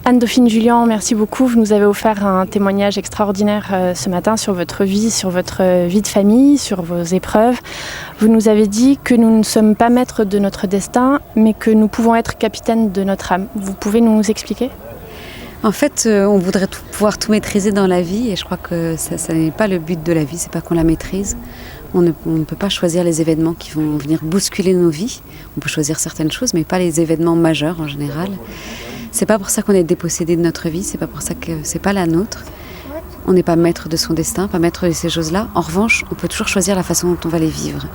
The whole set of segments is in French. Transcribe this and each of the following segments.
Anne-Dauphine Julian, merci beaucoup. Vous nous avez offert un témoignage extraordinaire ce matin sur votre vie de famille, sur vos épreuves. Vous nous avez dit que nous ne sommes pas maîtres de notre destin, mais que nous pouvons être capitaines de notre âme. Vous pouvez nous expliquer ? En fait, on voudrait pouvoir tout maîtriser dans la vie et je crois que ça n'est pas le but de la vie, c'est pas qu'on la maîtrise. On ne peut pas choisir les événements qui vont venir bousculer nos vies. On peut choisir certaines choses, mais pas les événements majeurs en général. C'est pas pour ça qu'on est dépossédé de notre vie, c'est pas pour ça que c'est pas la nôtre. On n'est pas maître de son destin, pas maître de ces choses-là. En revanche, on peut toujours choisir la façon dont on va les vivre.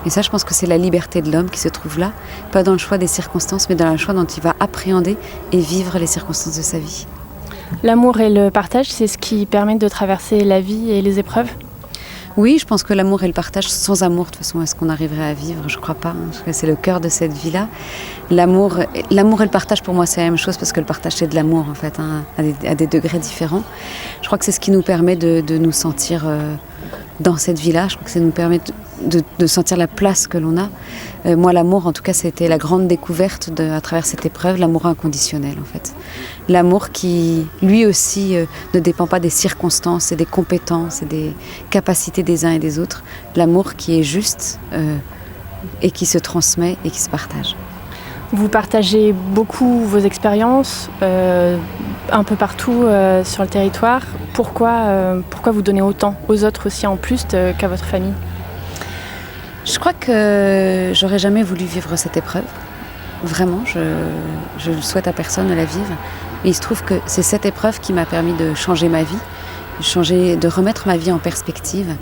Et ça, je pense que c'est la liberté de l'homme qui se trouve là, pas dans le choix des circonstances, mais dans le choix dont il va appréhender et vivre les circonstances de sa vie. L'amour et le partage, c'est ce qui permet de traverser la vie et les épreuves ? Oui, je pense que l'amour et le partage, sans amour, de toute façon, est-ce qu'on arriverait à vivre ? Je crois pas. C'est le cœur de cette vie-là. L'amour et le partage, pour moi, c'est la même chose, parce que le partage, c'est de l'amour, en fait, à des degrés différents. Je crois que c'est ce qui nous permet de nous sentir dans cette vie-là. Je crois que ça nous permet de sentir la place que l'on a. Moi, l'amour, en tout cas, c'était la grande découverte à travers cette épreuve, l'amour inconditionnel, en fait. L'amour qui, lui aussi, ne dépend pas des circonstances et des compétences et des capacités des uns et des autres. L'amour qui est juste et qui se transmet et qui se partage. Vous partagez beaucoup vos expériences un peu partout sur le territoire. Pourquoi vous donnez autant aux autres aussi en plus qu'à votre famille ? Je crois que j'aurais jamais voulu vivre cette épreuve. Vraiment, je le souhaite à personne de la vivre. Et il se trouve que c'est cette épreuve qui m'a permis de changer ma vie, de remettre ma vie en perspective,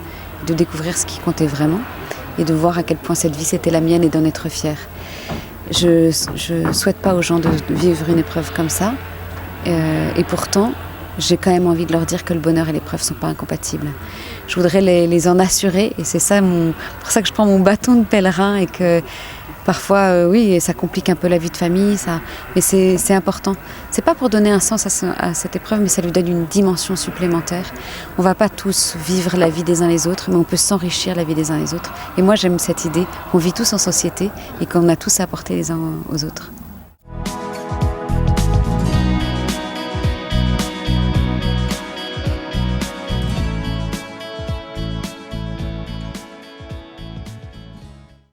de découvrir ce qui comptait vraiment et de voir à quel point cette vie c'était la mienne et d'en être fière. Je souhaite pas aux gens de vivre une épreuve comme ça. Et pourtant, j'ai quand même envie de leur dire que le bonheur et l'épreuve ne sont pas incompatibles. Je voudrais les en assurer et c'est ça pour ça que je prends mon bâton de pèlerin et que parfois, oui, ça complique un peu la vie de famille, mais c'est important. C'est pas pour donner un sens à cette épreuve, mais ça lui donne une dimension supplémentaire. On va pas tous vivre la vie des uns les autres, mais on peut s'enrichir la vie des uns les autres. Et moi, j'aime cette idée qu'on vit tous en société et qu'on a tous à apporter les uns aux autres.